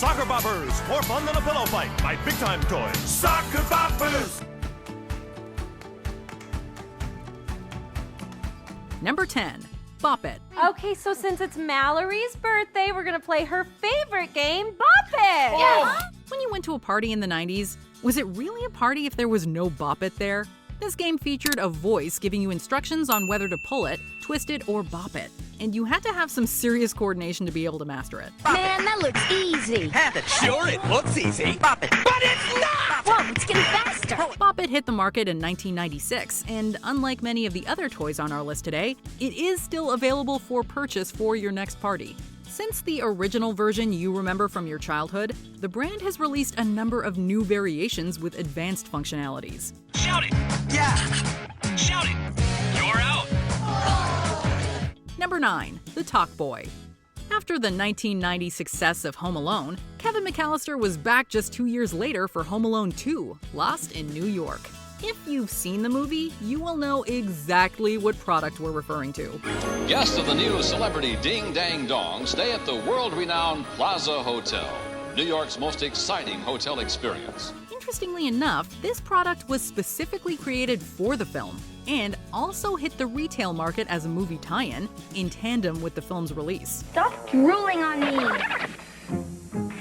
Soccer Boppers, more fun than a pillow fight by Big Time Toys. Soccer Boppers! Number 10. Bop It. Okay, so since it's Mallory's birthday, we're gonna play her favorite game, Bop It! Yes! When you went to a party in the 90s, was it really a party if there was no Bop It there? This game featured a voice giving you instructions on whether to pull it, twist it, or bop it. And you had to have some serious coordination to be able to master it. Man, that looks easy. Sure, it looks easy. Bop it. But it's not! Whoa, it's getting faster. Bop It hit the market in 1996, and unlike many of the other toys on our list today, it is still available for purchase for your next party. Since the original version you remember from your childhood, the brand has released a number of new variations with advanced functionalities. Shout it. Yeah. Shout it. You're out. Number 9. The Talk Boy. After the 1990 success of Home Alone, Kevin McAllister was back just 2 years later for Home Alone 2, Lost in New York. If you've seen the movie, you will know exactly what product we're referring to. Guests of the new celebrity Ding Dang Dong stay at the world-renowned Plaza Hotel, New York's most exciting hotel experience. Interestingly enough, this product was specifically created for the film and also hit the retail market as a movie tie-in in tandem with the film's release. Stop drooling on me.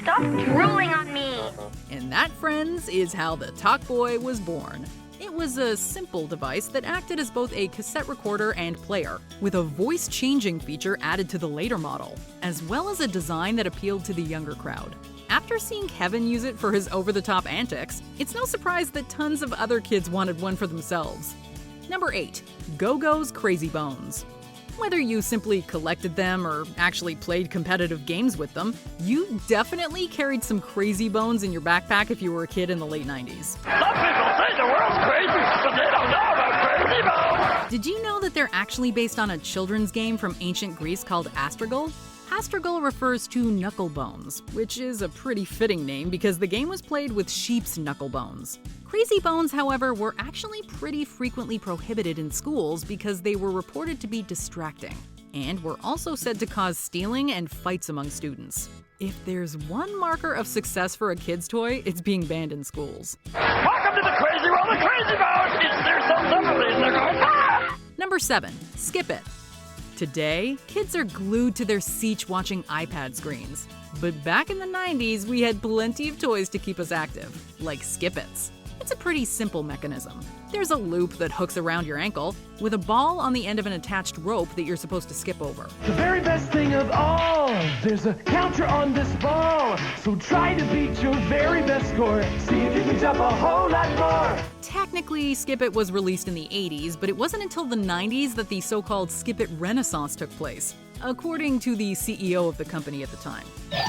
Stop drooling on me. And that, friends, is how the Talk Boy was born. It was a simple device that acted as both a cassette recorder and player, with a voice-changing feature added to the later model, as well as a design that appealed to the younger crowd. After seeing Kevin use it for his over-the-top antics, it's no surprise that tons of other kids wanted one for themselves. Number 8. GoGos Crazy Bones. Whether you simply collected them or actually played competitive games with them, you definitely carried some crazy bones in your backpack if you were a kid in the late 90s. Some people say the world's crazy, but they don't know about crazy bones! Did you know that they're actually based on a children's game from ancient Greece called Astragal? Astragal refers to knuckle bones, which is a pretty fitting name because the game was played with sheep's knuckle bones. Crazy bones, however, were actually pretty frequently prohibited in schools because they were reported to be distracting, and were also said to cause stealing and fights among students. If there's one marker of success for a kid's toy, it's being banned in schools. Welcome to the crazy world of crazy bones! There's some of these, they're going, ah! Number 7. Skip It. Today, kids are glued to their seats watching iPad screens. But back in the 90s, we had plenty of toys to keep us active, like Skip-Its. It's a pretty simple mechanism. There's a loop that hooks around your ankle, with a ball on the end of an attached rope that you're supposed to skip over. The very best thing of all, there's a counter on this ball. So try to beat your very best score. See if you can jump a whole lot more. Technically, Skip It was released in the 80s, but it wasn't until the 90s that the so-called Skip It Renaissance took place, according to the CEO of the company at the time.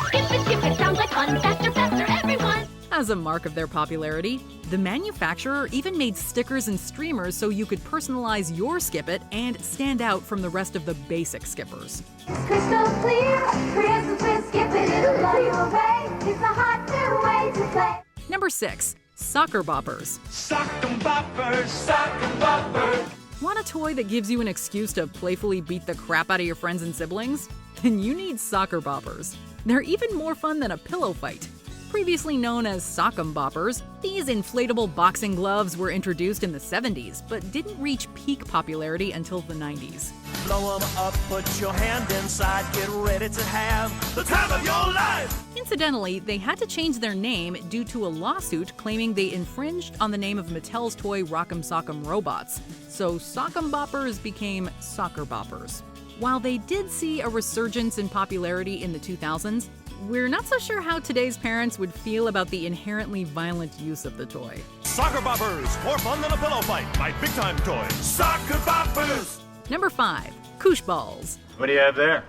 Skip it, sounds like fun. Faster, faster, everyone. As a mark of their popularity, the manufacturer even made stickers and streamers so you could personalize your Skip It and stand out from the rest of the basic skippers. Crystal clear, crystals with Skip It, it'll blow you away. It's a hot new way to play. Number 6. Soccer Boppers. Sock 'em boppers, sock 'em boppers. Want a toy that gives you an excuse to playfully beat the crap out of your friends and siblings? Then you need Soccer Boppers. They're even more fun than a pillow fight. Previously known as Sock'em Boppers, these inflatable boxing gloves were introduced in the 70s, but didn't reach peak popularity until the 90s. Blow 'em up, put your hand inside, get ready to have the time of your life! Incidentally, they had to change their name due to a lawsuit claiming they infringed on the name of Mattel's toy Rock'em Sock'em Robots, so Sock'em Boppers became Soccer Boppers. While they did see a resurgence in popularity in the 2000s, we're not so sure how today's parents would feel about the inherently violent use of the toy. Soccer Boppers, more fun than a pillow fight by Big Time Toys. Soccer Boppers! Number 5. Kush Balls. What do you have there?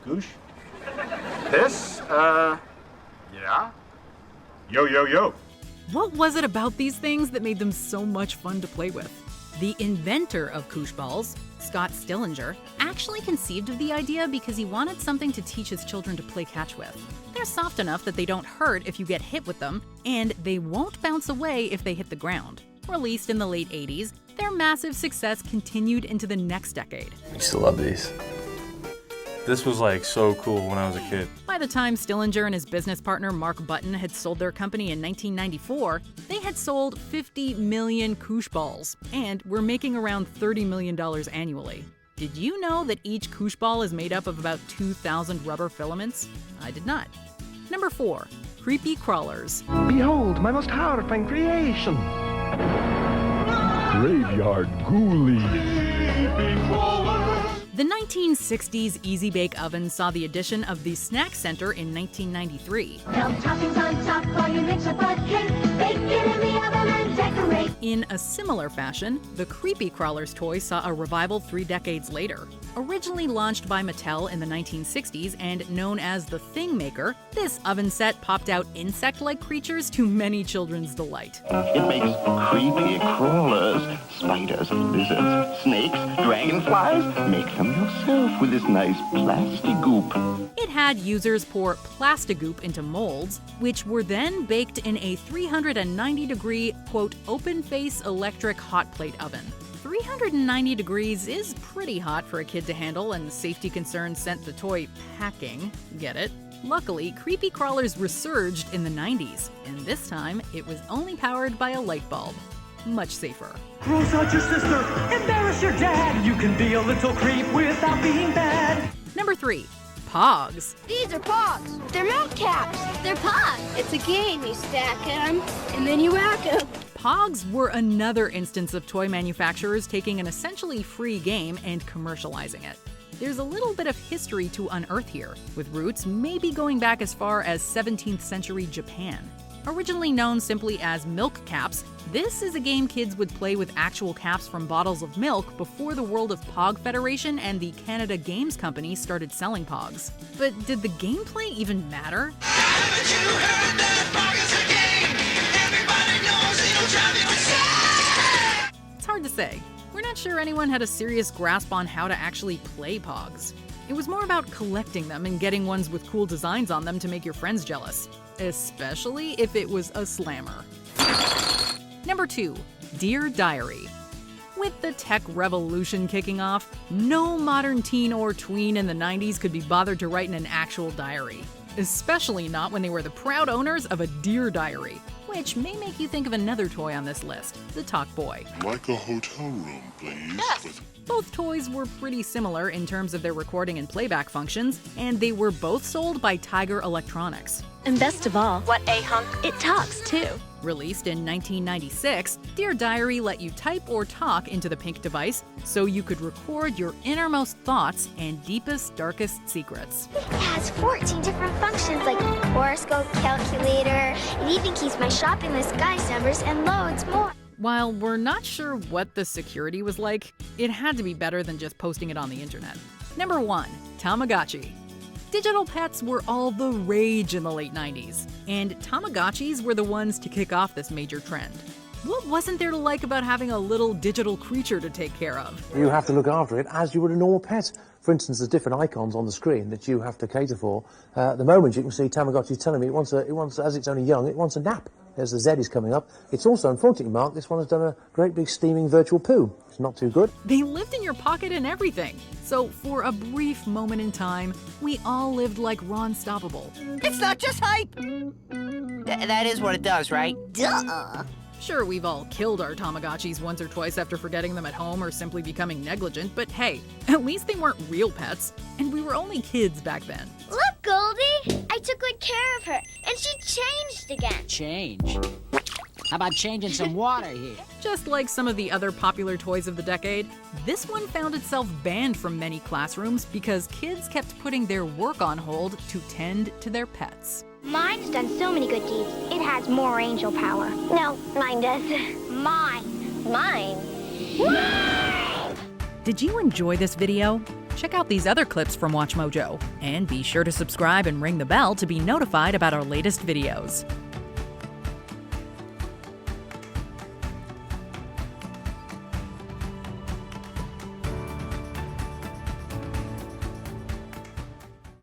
Kush? This? Yeah? Yo. What was it about these things that made them so much fun to play with? The inventor of Kush Balls, Scott Stillinger, actually conceived of the idea because he wanted something to teach his children to play catch with. They're soft enough that they don't hurt if you get hit with them, and they won't bounce away if they hit the ground. Released in the late 80s, their massive success continued into the next decade. I used to love these. This was like so cool when I was a kid. By the time Stillinger and his business partner Mark Button had sold their company in 1994, they had sold 50 million Kush Balls and were making around $30 million annually. Did you know that each Kush Ball is made up of about 2,000 rubber filaments? I did not. Number 4. Creepy crawlers. Behold, my most horrifying creation. Graveyard ghoulies. The 1960s Easy Bake Oven saw the addition of the Snack Center in 1993. Help toppings on top while you mix up a cake. Bake it in the oven and decorate. In a similar fashion, the Creepy Crawlers toy saw a revival 3 decades later. Originally launched by Mattel in the 1960s and known as the Thing Maker, this oven set popped out insect-like creatures to many children's delight. It makes creepy crawlers, spiders, lizards, snakes, dragonflies. Make them yourself with this nice plastic goop. It had users pour Plastigoop into molds, which were then baked in a 390-degree, quote, open-face electric hot plate oven. 390 degrees is pretty hot for a kid to handle, and safety concerns sent the toy packing. Get it? Luckily, Creepy Crawlers resurged in the 90s, and this time it was only powered by a light bulb. Much safer. Gross out your sister, embarrass your dad. You can be a little creep without being bad. Number 3. Pogs. These are Pogs. They're milk caps. They're Pogs. It's a game. You stack them, and then you whack them. Pogs were another instance of toy manufacturers taking an essentially free game and commercializing it. There's a little bit of history to unearth here, with roots maybe going back as far as 17th century Japan. Originally known simply as milk caps, this is a game kids would play with actual caps from bottles of milk before the World of Pog Federation and the Canada Games Company started selling Pogs. But did the gameplay even matter? Haven't you heard that Pog is a game? Everybody knows it'll drive you insane. It's hard to say. We're not sure anyone had a serious grasp on how to actually play Pogs. It was more about collecting them and getting ones with cool designs on them to make your friends jealous. Especially if it was a slammer. Number 2. Dear Diary. With the tech revolution kicking off, no modern teen or tween in the 90s could be bothered to write in an actual diary. Especially not when they were the proud owners of a Dear Diary, which may make you think of another toy on this list, the Talk Boy. Like a hotel room, please. Yes. Both toys were pretty similar in terms of their recording and playback functions, and they were both sold by Tiger Electronics. And best of all, what a hunk, it talks too. Released in 1996, Dear Diary let you type or talk into the pink device so you could record your innermost thoughts and deepest, darkest secrets. It has 14 different functions like horoscope, calculator. It even keeps my shopping list, guys numbers, and loads more. While we're not sure what the security was like, it had to be better than just posting it on the internet. Number 1. Tamagotchi. Digital pets were all the rage in the late 90s, and Tamagotchis were the ones to kick off this major trend. What wasn't there to like about having a little digital creature to take care of? You have to look after it as you would a normal pet. For instance, there's different icons on the screen that you have to cater for. At the moment, you can see Tamagotchi telling me it wants, as it's only young, it wants a nap. There's the Z is coming up. It's also, unfortunately, Mark, this one has done a great big steaming virtual poo. It's not too good. They lived in your pocket and everything. So for a brief moment in time, we all lived like Ron Stoppable. It's not just hype! That is what it does, right? Duh! Sure, we've all killed our Tamagotchis once or twice after forgetting them at home or simply becoming negligent, but hey, at least they weren't real pets, and we were only kids back then. Look, Goldie! I took good care of her, and she changed again. Change? How about changing some water here? Just like some of the other popular toys of the decade, this one found itself banned from many classrooms because kids kept putting their work on hold to tend to their pets. Mine's done so many good deeds. It has more angel power. No, mine does. Mine. Did you enjoy this video? Check out these other clips from WatchMojo, and be sure to subscribe and ring the bell to be notified about our latest videos.